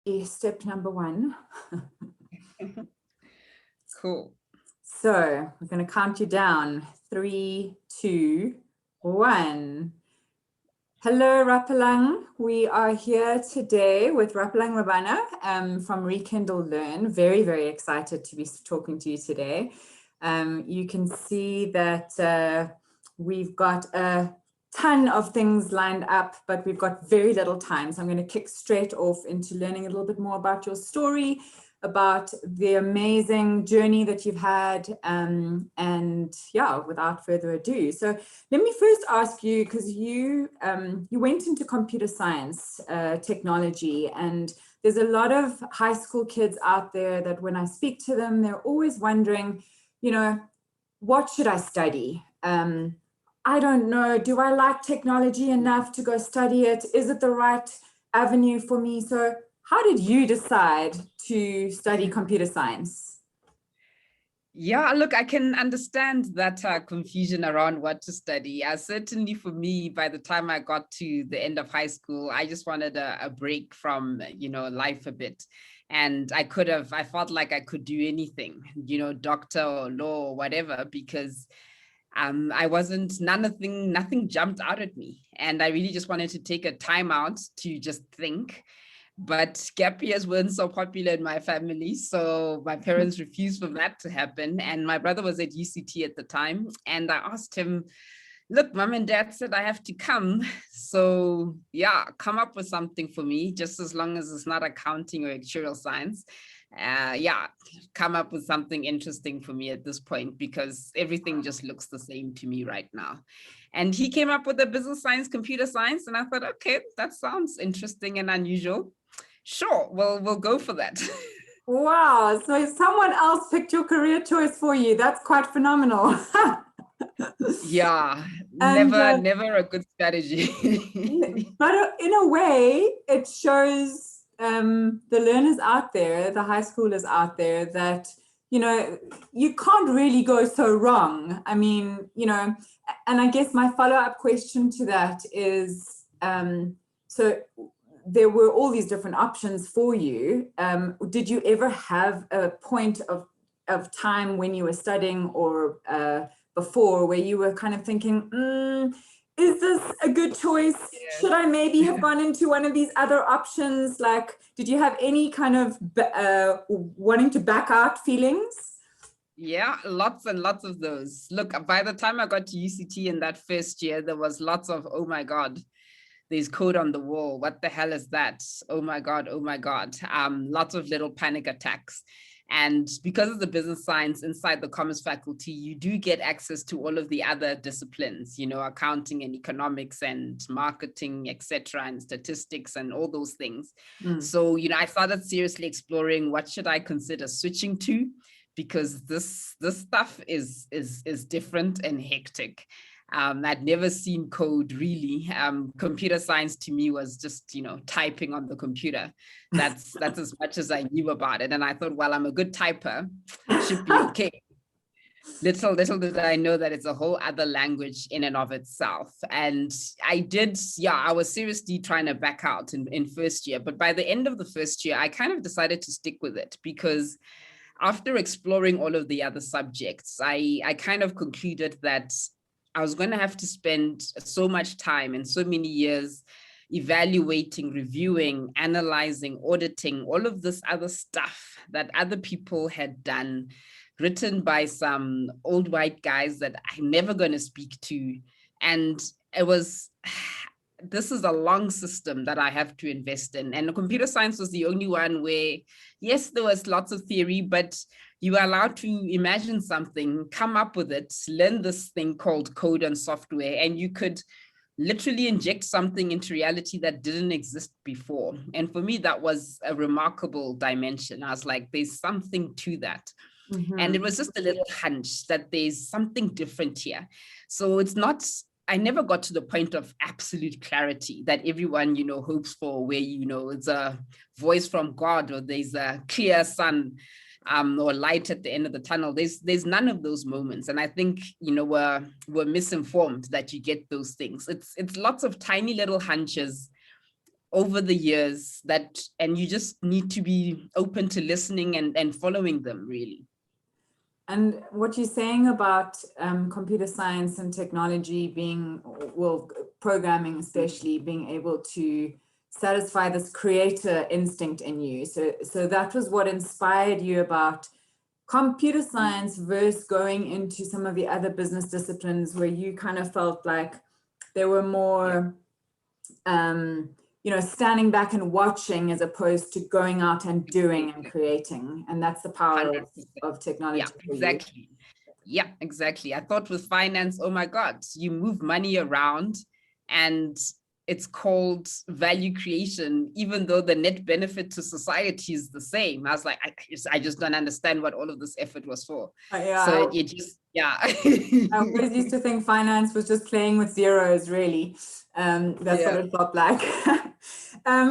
is step number 1. Cool. So we're going to count you down. 3, 2, 1. Hello, Rapelang. We are here today with Rapelang Rabana from Rekindle Learn. Very, very excited to be talking to you today. You can see that we've got a ton of things lined up, but we've got very little time. So I'm going to kick straight off into learning a little bit more about your story, about the amazing journey that you've had, and yeah, without further ado. So let me first ask you, because you went into computer science technology, and there's a lot of high school kids out there that when I speak to them, they're always wondering, you know, what should I study? I don't know, do I like technology enough to go study it? Is it the right avenue for me? So how did you decide to study computer science? Yeah, look, I can understand that confusion around what to study. Certainly for me, by the time I got to the end of high school, I just wanted a break from, life a bit. And I felt like I could do anything, doctor or law or whatever, because nothing jumped out at me. And I really just wanted to take a time out to just think. But gap years weren't so popular in my family, so my parents refused for that to happen. And my brother was at UCT at the time, and I asked him, look, mom and dad said I have to come, so yeah, come up with something for me, just as long as it's not accounting or actuarial science. Come up with something interesting for me at this point, because everything just looks the same to me right now. And he came up with a business science, computer science, and I thought, okay, that sounds interesting and unusual. Sure, well, we'll go for that. Wow, so someone else picked your career choice for you. That's quite phenomenal. Yeah, never a good strategy. But in a way, it shows the learners out there, the high schoolers out there, that, you can't really go so wrong. I mean, and I guess my follow-up question to that is, so there were all these different options for you. Did you ever have a point of time when you were studying or before where you were kind of thinking, is this a good choice? Yeah. Should I maybe have gone into one of these other options? Like, did you have any kind of wanting to back out feelings? Yeah, lots and lots of those. Look, by the time I got to UCT in that first year, there was lots of, oh my God, there's code on the wall. What the hell is that? Oh my God, oh my God. Lots of little panic attacks. And because of the business science inside the commerce faculty, you do get access to all of the other disciplines, accounting and economics and marketing, etc., and statistics and all those things. So, I started seriously exploring what should I consider switching to, because this stuff is different and hectic. I'd never seen code really. Computer science to me was just, typing on the computer. That's as much as I knew about it. And I thought, well, I'm a good typer, should be okay. Little did I know that it's a whole other language in and of itself. And I was seriously trying to back out in first year. But by the end of the first year, I kind of decided to stick with it, because after exploring all of the other subjects, I kind of concluded that I was going to have to spend so much time and so many years evaluating, reviewing, analyzing, auditing, all of this other stuff that other people had done, written by some old white guys that I'm never going to speak to. And this is a long system that I have to invest in. And computer science was the only one where, yes, there was lots of theory, but you are allowed to imagine something, come up with it, learn this thing called code and software, and you could literally inject something into reality that didn't exist before. And for me, that was a remarkable dimension. I was like, there's something to that. Mm-hmm. And it was just a little hunch that there's something different here. So I never got to the point of absolute clarity that everyone, hopes for, where, it's a voice from God, or there's a clear sun, or light at the end of the tunnel. There's none of those moments. And I think, we're misinformed that you get those things. It's lots of tiny little hunches over the years and you just need to be open to listening and following them, really. And what you're saying about computer science and technology being, well, programming especially, being able to satisfy this creator instinct in you. So that was what inspired you about computer science versus going into some of the other business disciplines where you kind of felt like they were more, standing back and watching as opposed to going out and doing and creating. And that's the power of technology. Yeah, exactly. Yeah, exactly. I thought with finance, oh my God, you move money around and it's called value creation, even though the net benefit to society is the same. I was like, I just don't understand what all of this effort was for. Yeah, so it just, yeah. I always used to think finance was just playing with zeros, really. That's what it felt like.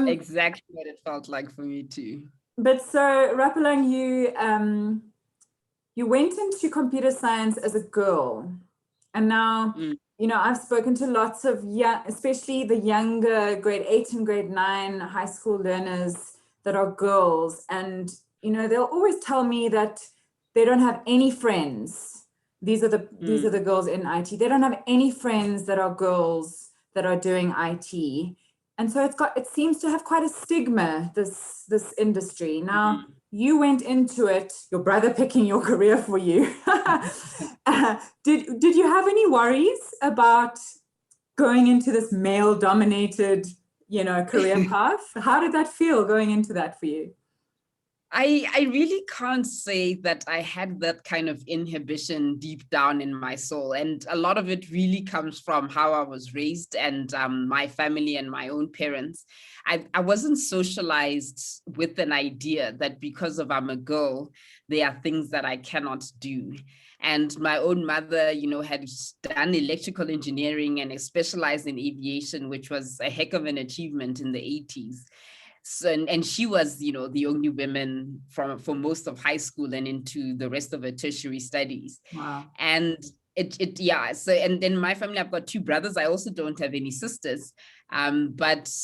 Exactly what it felt like for me too. But so, Rapelang, you went into computer science as a girl. And now, I've spoken to lots of especially the younger grade 8 and grade 9 high school learners that are girls. And, they'll always tell me that they don't have any friends. These are the girls in IT. They don't have any friends that are girls that are doing IT. And so it seems to have quite a stigma, this industry. Now, you went into it, your brother picking your career for you. Did you have any worries about going into this male-dominated, career path? How did that feel going into that for you? I really can't say that I had that kind of inhibition deep down in my soul. And a lot of it really comes from how I was raised and my family and my own parents. I wasn't socialized with an idea that because of I'm a girl, there are things that I cannot do. And my own mother, had done electrical engineering and specialized in aviation, which was a heck of an achievement in the 80s. So, and she was, the only woman for most of high school and into the rest of her tertiary studies. Wow. And yeah. So, and then my family, I've got 2 brothers. I also don't have any sisters. But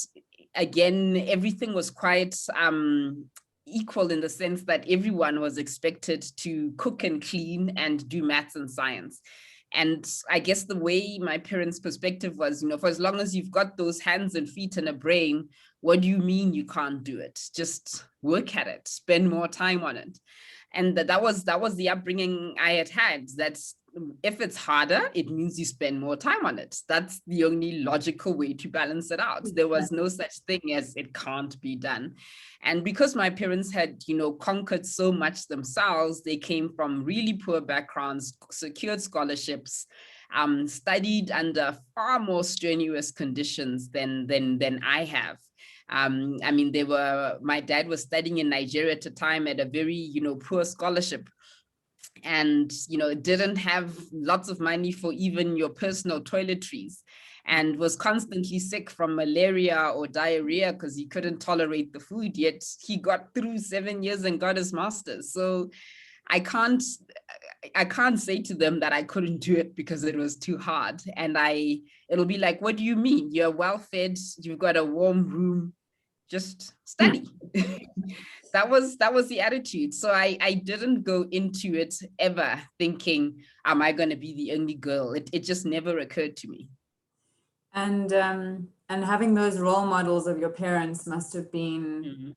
again, everything was quite equal in the sense that everyone was expected to cook and clean and do maths and science. And I guess the way my parents' perspective was, for as long as you've got those hands and feet and a brain, what do you mean you can't do it? Just work at it, spend more time on it. And that was the upbringing I had. That's if it's harder, it means you spend more time on it. That's the only logical way to balance it out. There was no such thing as it can't be done. And because my parents had, conquered so much themselves, they came from really poor backgrounds, secured scholarships, studied under far more strenuous conditions than I have. My dad was studying in Nigeria at the time at a very, poor scholarship. And, didn't have lots of money for even your personal toiletries, and was constantly sick from malaria or diarrhea because he couldn't tolerate the food, yet he got through 7 years and got his master's. So I can't say to them that I couldn't do it because it was too hard. And it'll be like, what do you mean? You're well fed, you've got a warm room, just study. That was the attitude. So I didn't go into it ever thinking, am I going to be the only girl? It just never occurred to me. And having those role models of your parents must have been,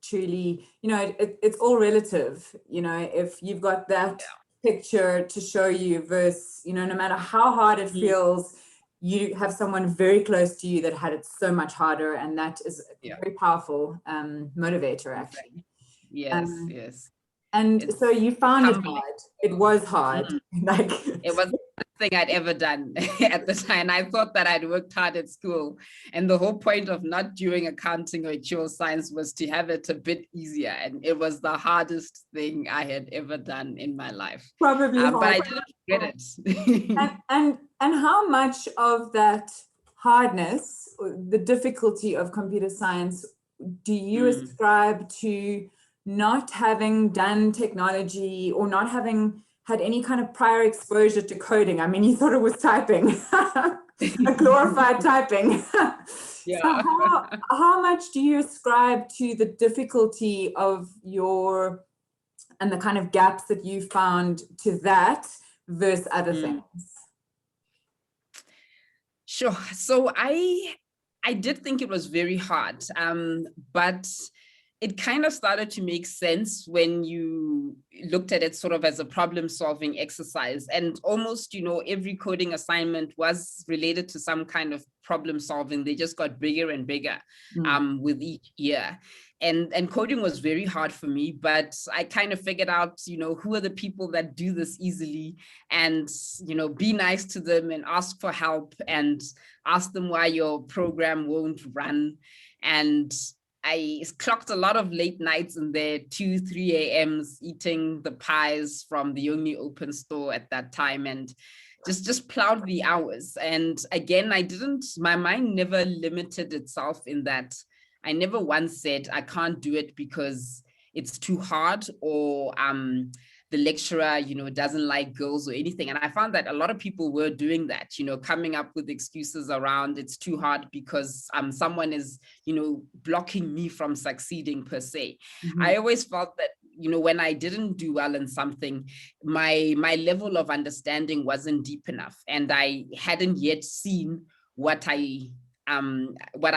truly, it's all relative. If you've got that picture to show you versus, no matter how hard it feels, you have someone very close to you that had it so much harder, and that is a very powerful motivator, actually. Yes. And so you found humbling. It hard. It was hard. Like it was the best thing I'd ever done at the time. I thought that I'd worked hard at school, and the whole point of not doing accounting or actual science was to have it a bit easier. And it was the hardest thing I had ever done in my life. Probably hard. But I didn't regret it. And how much of that hardness, the difficulty of computer science, do you ascribe to not having done technology or not having had any kind of prior exposure to coding? I mean, you thought it was typing, a glorified typing. So Yeah. how much do you ascribe to the difficulty of and the kind of gaps that you found to that versus other things? Sure. So I did think it was very hard, but it kind of started to make sense when you looked at it sort of as a problem solving exercise, and almost, every coding assignment was related to some kind of problem solving. They just got bigger and bigger with each year. And coding was very hard for me, but I kind of figured out, who are the people that do this easily, and, be nice to them and ask for help and ask them why your program won't run. And I clocked a lot of late nights in there, 2, 3 a.m.s, eating the pies from the only open store at that time, and just plowed the hours. And again, my mind never limited itself in that. I never once said I can't do it because it's too hard, or the lecturer, doesn't like girls or anything. And I found that a lot of people were doing that, coming up with excuses around it's too hard because someone is, blocking me from succeeding per se. I always felt that, when I didn't do well in something, my level of understanding wasn't deep enough, and I hadn't yet seen what I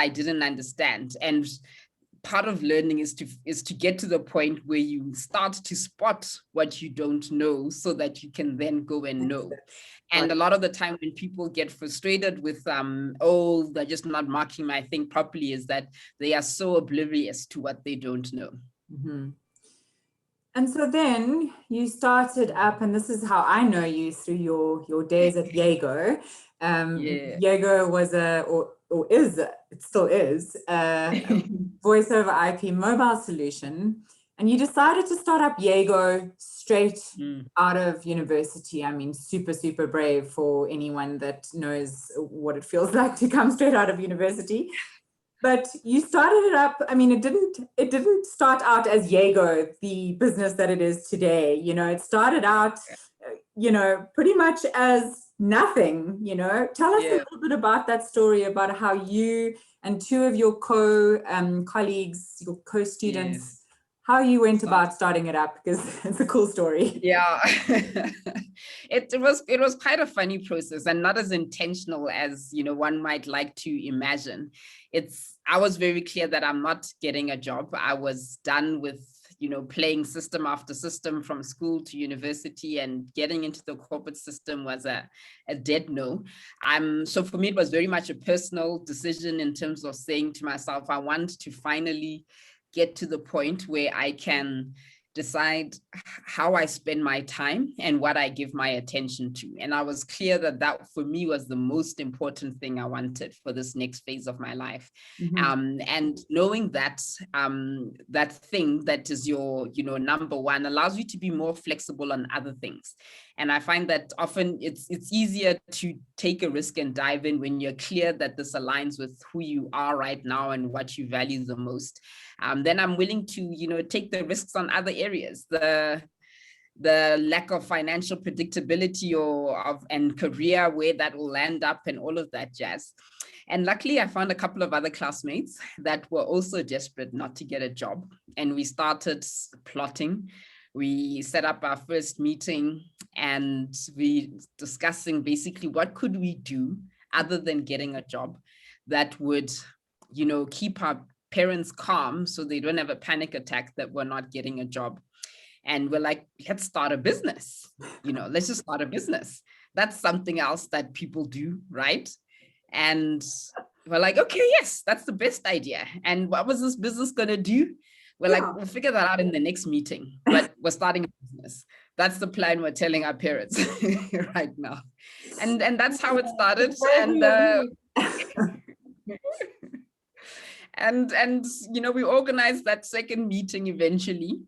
didn't understand. And part of learning is to get to the point where you start to spot what you don't know, so that you can then go and know. And a lot of the time when people get frustrated with they're just not marking my thing properly, is that they are so oblivious to what they don't know. And so then you started up, and this is how I know you, through your days at Jaeger. Jaeger was it still is, a voice over IP mobile solution. And you decided to start up Jaeger straight out of university. I mean, super, super brave for anyone that knows what it feels like to come straight out of university. But you started it up. I mean, it didn't start out as Jaeger, the business that it is today. It started out, pretty much as nothing. Tell us a little bit about that story, about how you and two of your colleagues, your co-students, how you went about starting it up, because it's a cool story. Yeah. It was quite a funny process, and not as intentional as one might like to imagine. I was very clear that I'm not getting a job. I was done with playing system after system from school to university, and getting into the corporate system was a dead no. So for me, it was very much a personal decision, in terms of saying to myself, I want to finally get to the point where I can decide how I spend my time and what I give my attention to. And I was clear that for me was the most important thing I wanted for this next phase of my life. And knowing that that thing that is your number one allows you to be more flexible on other things. And I find that often it's easier to take a risk and dive in when you're clear that this aligns with who you are right now and what you value the most. Then I'm willing to, take the risks on other areas. The lack of financial predictability and career, where that will land up, and all of that jazz. And luckily, I found a couple of other classmates that were also desperate not to get a job. And we started plotting. We set up our first meeting, and we discussing basically what could we do other than getting a job that would, keep our parents calm, so they don't have a panic attack that we're not getting a job. And we're like, let's start a business. Let's just start a business. That's something else that people do, right? And we're like, okay, yes, that's the best idea. And what was this business gonna do? We're like, we'll figure that out in the next meeting, but we're starting a business. That's the plan we're telling our parents right now. And that's how it started. And we organized that second meeting eventually.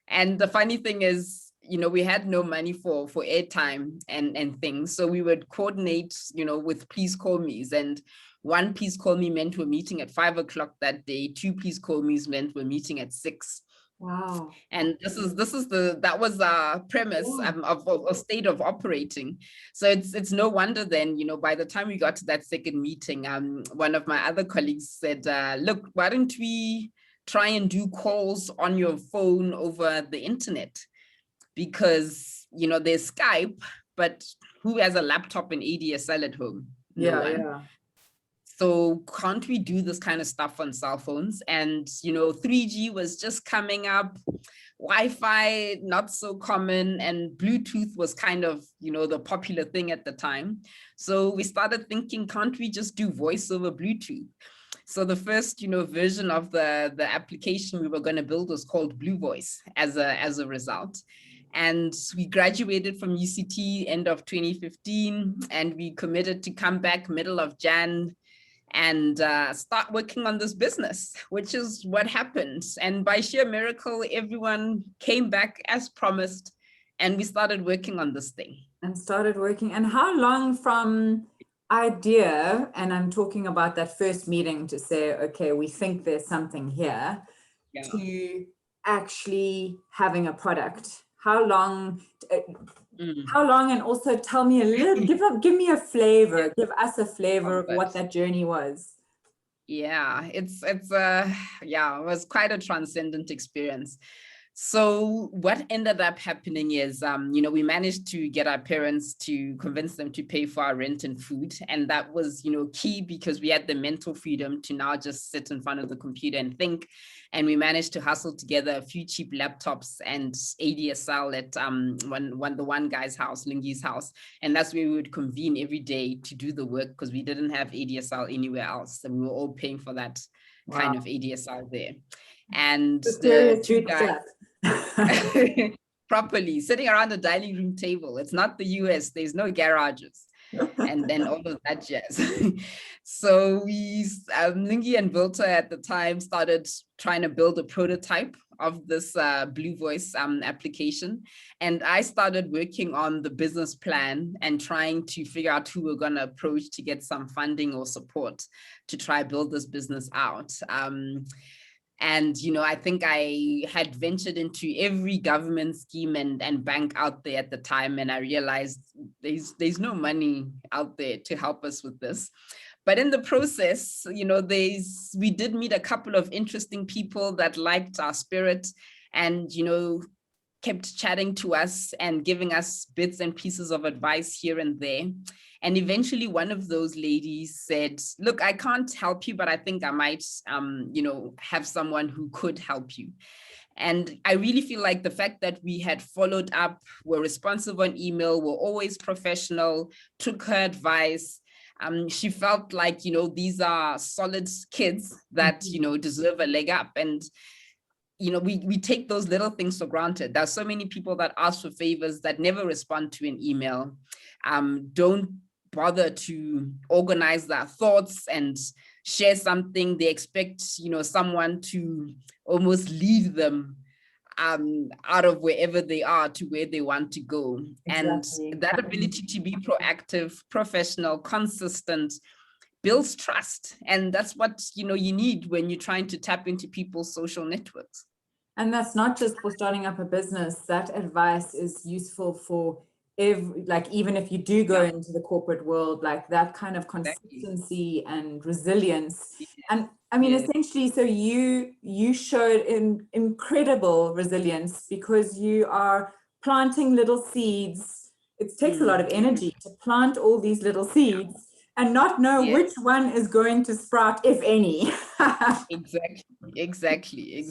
And the funny thing is, we had no money for airtime and things. So we would coordinate, with please call me's. And one please call me meant we're meeting at 5 o'clock that day. 2 please call me's meant we're meeting at 6. Wow. And that was our premise of a state of operating. So it's no wonder then, by the time we got to that second meeting, one of my other colleagues said, look, why don't we try and do calls on your phone over the internet? Because there's Skype, but who has a laptop and ADSL at home? No one. Yeah. So can't we do this kind of stuff on cell phones? And 3G was just coming up, Wi-Fi not so common, and Bluetooth was kind of the popular thing at the time. So we started thinking, can't we just do voice over Bluetooth? So the first version of the application we were going to build was called Blue Voice as a result. And we graduated from UCT end of 2015, and we committed to come back middle of Jan and start working on this business, which is what happened. And by sheer miracle, everyone came back as promised, and we started working on this thing. And how long from idea, and I'm talking about that first meeting to say, okay, we think there's something here, to actually having a product? How long? And also tell me a little, give me a flavor, give us a flavor of what that journey was. Yeah, it was quite a transcendent experience. So what ended up happening is, we managed to get our parents to convince them to pay for our rent and food. And that was, key, because we had the mental freedom to now just sit in front of the computer and think. And we managed to hustle together a few cheap laptops and ADSL at the one guy's house, Lingi's house. And that's where we would convene every day to do the work, because we didn't have ADSL anywhere else. And we were all paying for that kind of ADSL there. And the two guys properly sitting around the dining room table. It's not the US, there's no garages. And then all of that jazz. So we, Lingi and Vilta at the time, started trying to build a prototype of this Blue Voice application. And I started working on the business plan and trying to figure out who we're going to approach to get some funding or support to try build this business out. And, I think I had ventured into every government scheme and bank out there at the time. And I realized there's no money out there to help us with this. But in the process, we did meet a couple of interesting people that liked our spirit and, kept chatting to us and giving us bits and pieces of advice here and there. And eventually one of those ladies said, look, I can't help you, but I think I might, have someone who could help you. And I really feel like the fact that we had followed up, were responsive on email, were always professional, took her advice. She felt like, these are solid kids that, deserve a leg up. And we take those little things for granted. There's so many people that ask for favors that never respond to an email, don't bother to organize their thoughts and share something. They expect, someone to almost lead them out of wherever they are to where they want to go. Exactly. And that ability to be proactive, professional, consistent, builds trust. And that's what you need when you're trying to tap into people's social networks. And that's not just for starting up a business. That advice is useful for even if you do go into the corporate world, like that kind of consistency and resilience. And I mean, essentially, so you showed incredible resilience because you are planting little seeds. It takes a lot of energy to plant all these little seeds and not know which one is going to sprout, if any. Exactly.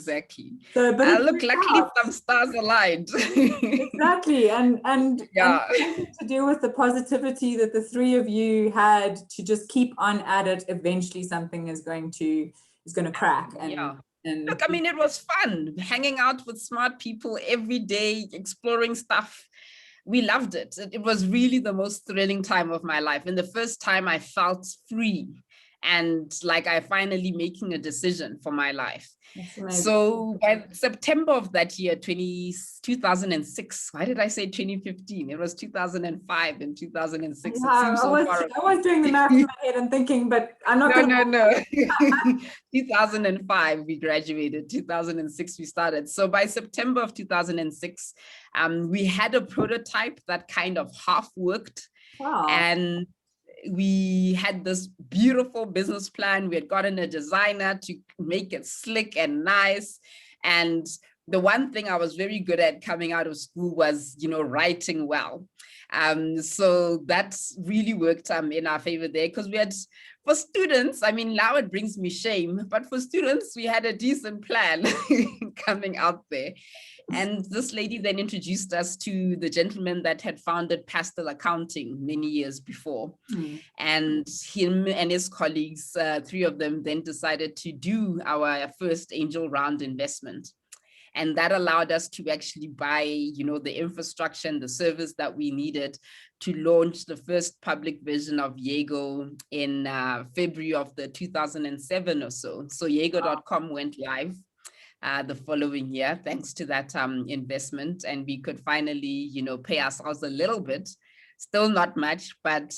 So, but look, luckily some stars aligned. Exactly, and to do with the positivity that the three of you had to just keep on at it. Eventually, something is going to crack. And look, I mean, it was fun hanging out with smart people every day, exploring stuff. We loved it. It was really the most thrilling time of my life. And the first time I felt free and like I finally making a decision for my life. That's amazing. So by September of that year, 2006, why did I say 2015? It was 2005 and 2006. Yeah, It seems so far away. I was doing the math in my head and thinking, but I'm not going to. No. 2005, we graduated. 2006, we started. So by September of 2006, we had a prototype that kind of half worked. Wow. And we had this beautiful business plan. We had gotten a designer to make it slick and nice. And the one thing I was very good at coming out of school was, writing well. So that's really worked in our favor there, because we had, for students, I mean, now it brings me shame, but for students, we had a decent plan coming out there. And this lady then introduced us to the gentleman that had founded Pastel Accounting many years before. And him and his colleagues, three of them, then decided to do our first angel round investment. And that allowed us to actually buy, the infrastructure and the service that we needed to launch the first public version of Yego in February of the 2007 or so. So Yego.com went live the following year, thanks to that investment. And we could finally, pay ourselves a little bit, still not much, but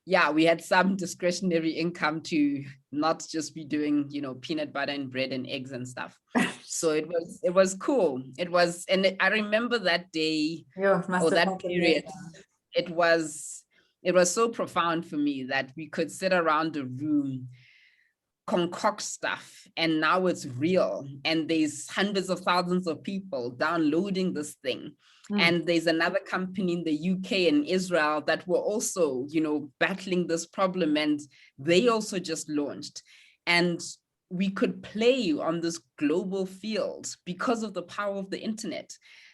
yeah, we had some discretionary income to not just be doing, peanut butter and bread and eggs and stuff. So it was cool. It was, and I remember that day or that period, it was so profound for me that we could sit around a room, concoct stuff, and now it's real. And there's hundreds of thousands of people downloading this thing. And there's another company in the UK and Israel that were also, battling this problem, and they also just launched. And we could play on this global field because of the power of the internet.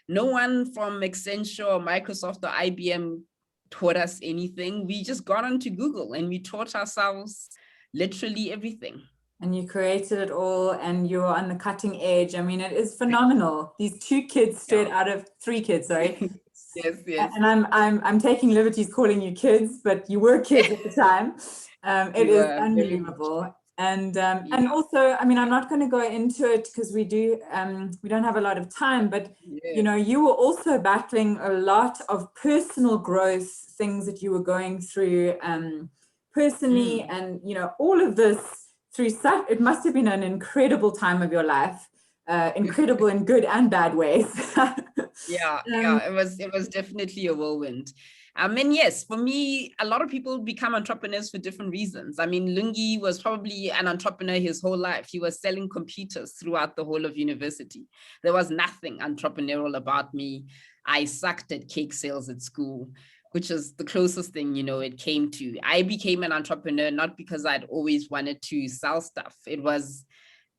No one from Accenture or Microsoft or IBM taught us anything. We just got onto Google and we taught ourselves literally everything. And you created it all, and you're on the cutting edge. I mean, it is phenomenal. These three kids, sorry. Yes. And I'm taking liberties calling you kids, but you were kids at the time. It is unbelievable. And also, I mean, I'm not going to go into it because we don't have a lot of time, but you were also battling a lot of personal growth, things that you were going through personally, and all of this through it must have been an incredible time of your life, incredible in good and bad ways. It was definitely a whirlwind. And yes, for me, a lot of people become entrepreneurs for different reasons. I mean, Lungi was probably an entrepreneur his whole life. He was selling computers throughout the whole of university. There was nothing entrepreneurial about me. I sucked at cake sales at school, which is the closest thing, it came to. I became an entrepreneur not because I'd always wanted to sell stuff. It was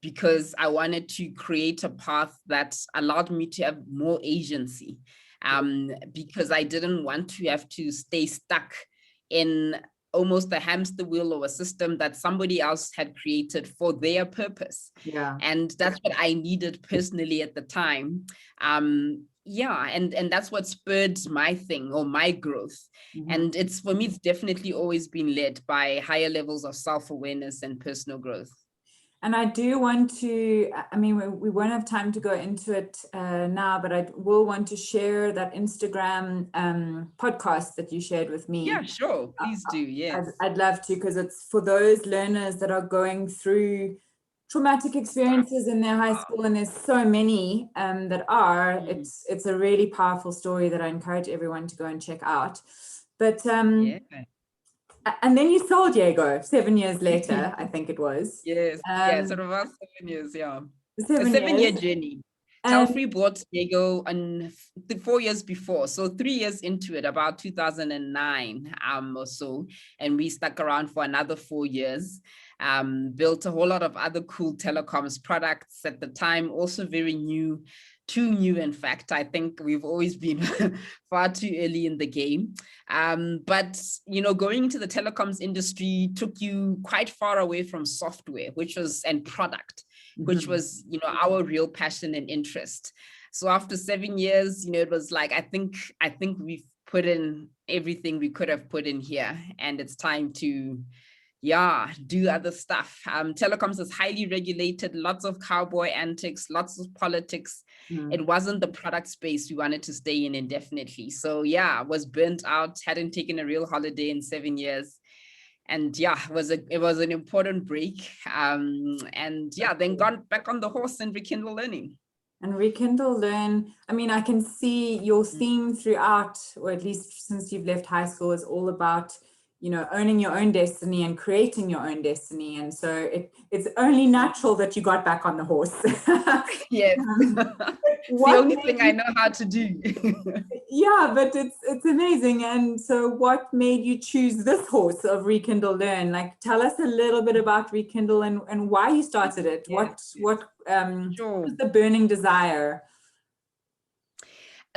because I wanted to create a path that allowed me to have more agency, because I didn't want to have to stay stuck in almost a hamster wheel or a system that somebody else had created for their purpose. And that's what I needed personally at the time. And that's what spurred my thing or my growth. And for me, it's definitely always been led by higher levels of self-awareness and personal growth. And I do want to, I mean, we won't have time to go into it now, but I will want to share that Instagram podcast that you shared with me. Yeah, sure. Please do. Yes. I'd love to, because it's for those learners that are going through traumatic experiences in their high school, and there's so many that are. It's a really powerful story that I encourage everyone to go and check out. But and then you sold Yego 7 years later, I think it was. Yes, sort of about 7 years, a 7 year journey. Telfree bought Yego on 4 years before, so 3 years into it, about 2009 or so, and we stuck around for another 4 years. Built a whole lot of other cool telecoms products at the time, also very new, too new. In fact, I think we've always been far too early in the game. But, going into the telecoms industry took you quite far away from software, and product, which was, our real passion and interest. So after 7 years, it was like, I think we've put in everything we could have put in here, and it's time to yeah, do other stuff. Telecoms is highly regulated, lots of cowboy antics, lots of politics. It wasn't the product space we wanted to stay in indefinitely. So yeah, was burnt out, hadn't taken a real holiday in 7 years. And yeah, it was an important break. And yeah, then got back on the horse and rekindle learning. And Rekindle Learn, I mean, I can see your theme throughout, or at least since you've left high school, is all about, you know, owning your own destiny and creating your own destiny. And so it's only natural that you got back on the horse. Yes. It's the only thing I know how to do. Yeah, but it's amazing. And so what made you choose this horse of Rekindle Learn? Like, tell us a little bit about Rekindle and why you started it. Yes. What Sure. was the burning desire?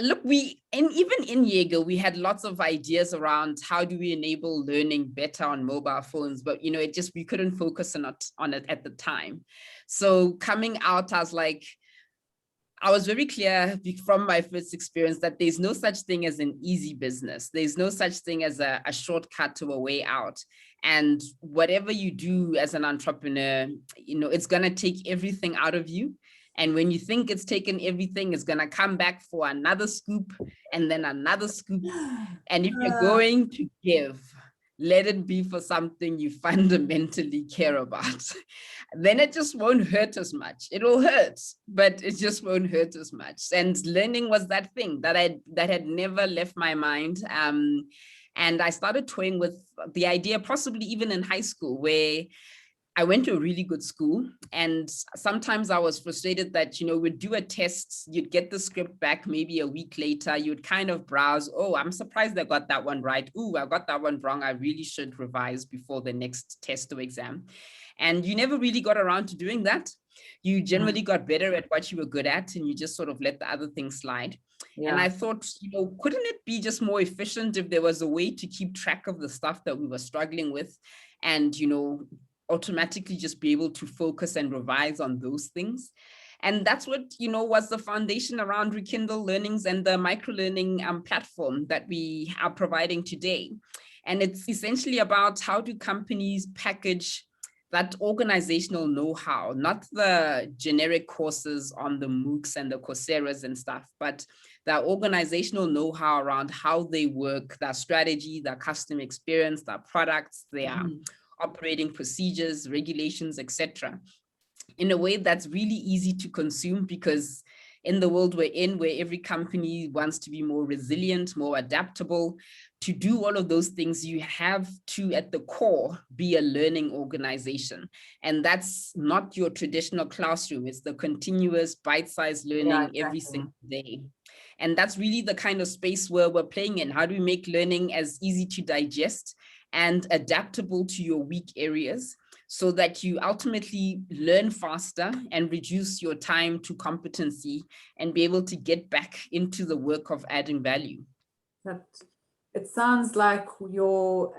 Look, even in Jaeger, we had lots of ideas around how do we enable learning better on mobile phones, but you know, we couldn't focus on it at the time. So coming out, I was very clear from my first experience that there's no such thing as an easy business. There's no such thing as a shortcut to a way out. And whatever you do as an entrepreneur, you know, it's going to take everything out of you. And when you think it's taken everything, it's going to come back for another scoop and then another scoop. And if you're going to give, let it be for something you fundamentally care about. Then it just won't hurt as much. It will hurt, but it just won't hurt as much. And learning was that thing that had never left my mind. And I started toying with the idea, possibly even in high school, where I went to a really good school, and sometimes I was frustrated that, you know, we'd do a test, you'd get the script back maybe a week later, you'd kind of browse, oh, I'm surprised I got that one right. Ooh, I got that one wrong. I really should revise before the next test or exam. And you never really got around to doing that. You generally got better at what you were good at, and you just sort of let the other things slide. Yeah. And I thought, you know, couldn't it be just more efficient if there was a way to keep track of the stuff that we were struggling with and, you know, automatically just be able to focus and revise on those things? And that's what, you know, was the foundation around Rekindle Learnings and the micro-learning platform that we are providing today. And it's essentially about how do companies package that organizational know-how, not the generic courses on the MOOCs and the Coursera's and stuff, but the organizational know-how around how they work, their strategy, their customer experience, their products, their operating procedures, regulations, etc., in a way that's really easy to consume, because in the world we're in, where every company wants to be more resilient, more adaptable, to do all of those things, you have to, at the core, be a learning organization. And that's not your traditional classroom. It's the continuous bite-sized learning every single day. And that's really the kind of space where we're playing in. How do we make learning as easy to digest and adaptable to your weak areas, so that you ultimately learn faster and reduce your time to competency and be able to get back into the work of adding value? It sounds like your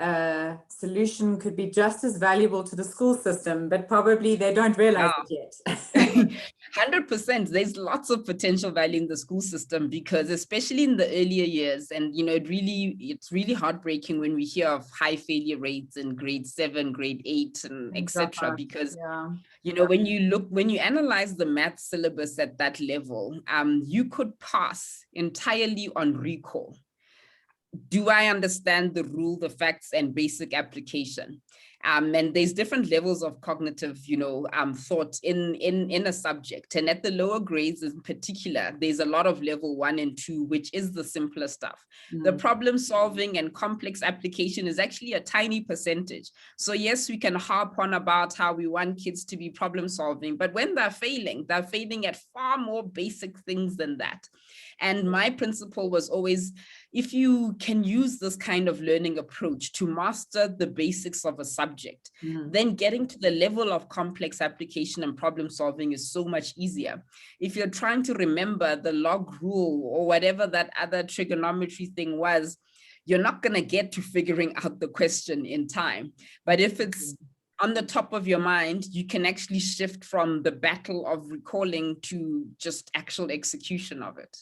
solution could be just as valuable to the school system, but probably they don't realize it yet. 100%. There's lots of potential value in the school system, because especially in the earlier years, and you know, it's really heartbreaking when we hear of high failure rates in grade 7, grade 8, and etc. Because you know, when you analyze the math syllabus at that level, you could pass entirely on recall. Do I understand the rule, the facts, and basic application? And there's different levels of cognitive, you know, thought in a subject. And at the lower grades in particular, there's a lot of level 1 and 2, which is the simpler stuff. The problem solving and complex application is actually a tiny percentage. So yes, we can harp on about how we want kids to be problem solving, but when they're failing at far more basic things than that. And my principle was always, if you can use this kind of learning approach to master the basics of a subject, then getting to the level of complex application and problem solving is so much easier. If you're trying to remember the log rule or whatever that other trigonometry thing was, you're not going to get to figuring out the question in time. But if it's on the top of your mind, you can actually shift from the battle of recalling to just actual execution of it.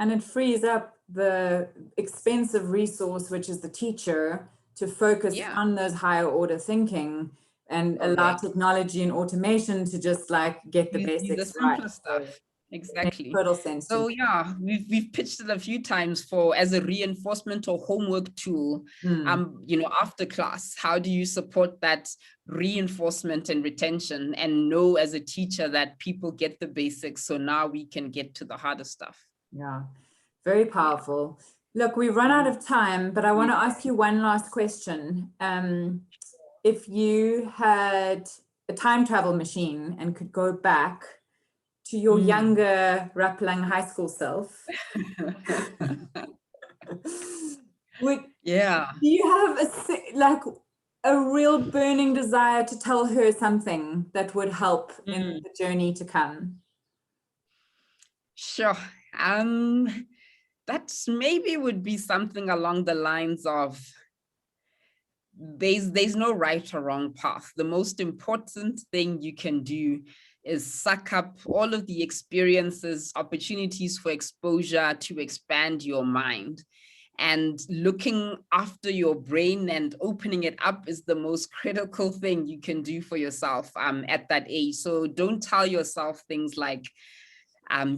And it frees up the expensive resource, which is the teacher, to focus Yeah, on those higher order thinking and allow correct. technology and automation to just like get the Use the basics right. simpler So stuff. it makes Exactly. total sense to So me. yeah, we've pitched it a few times for as a reinforcement or homework tool. After class, how do you support that reinforcement and retention, and know as a teacher that people get the basics, so now we can get to the harder stuff. Yeah, very powerful. Look, we've run out of time, but I want to ask you one last question. If you had a time travel machine and could go back to your younger Rapelang high school self, do you have a real burning desire to tell her something that would help in the journey to come? Sure. That maybe would be something along the lines of, there's no right or wrong path. The most important thing you can do is suck up all of the experiences, opportunities for exposure to expand your mind. And looking after your brain and opening it up is the most critical thing you can do for yourself at that age. So don't tell yourself things like,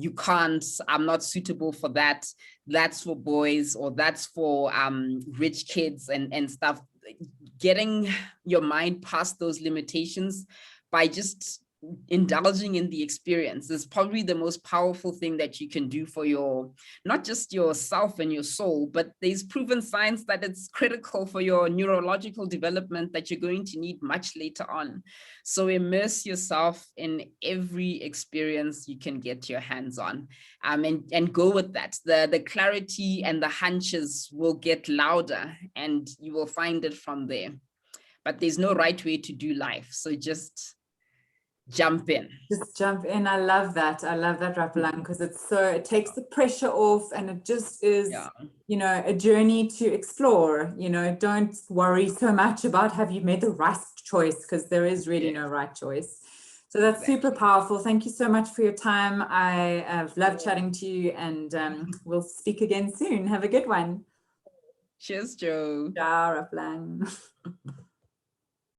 you can't, I'm not suitable for that, that's for boys, or that's for rich kids and stuff. Getting your mind past those limitations by just indulging in the experience is probably the most powerful thing that you can do for your, not just yourself and your soul, but there's proven science that it's critical for your neurological development that you're going to need much later on. So immerse yourself in every experience you can get your hands on, and go with that. The clarity and the hunches will get louder and you will find it from there. But there's no right way to do life. So just jump in. Just jump in. I love that. I love that, Rapelang, because it takes the pressure off, and it just is, a journey to explore. Don't worry so much about have you made the right choice, because there is really no right choice. So that's super powerful. Thank you so much for your time. I have loved chatting to you, and we'll speak again soon. Have a good one. Cheers, Joe. Ciao, Rapelang.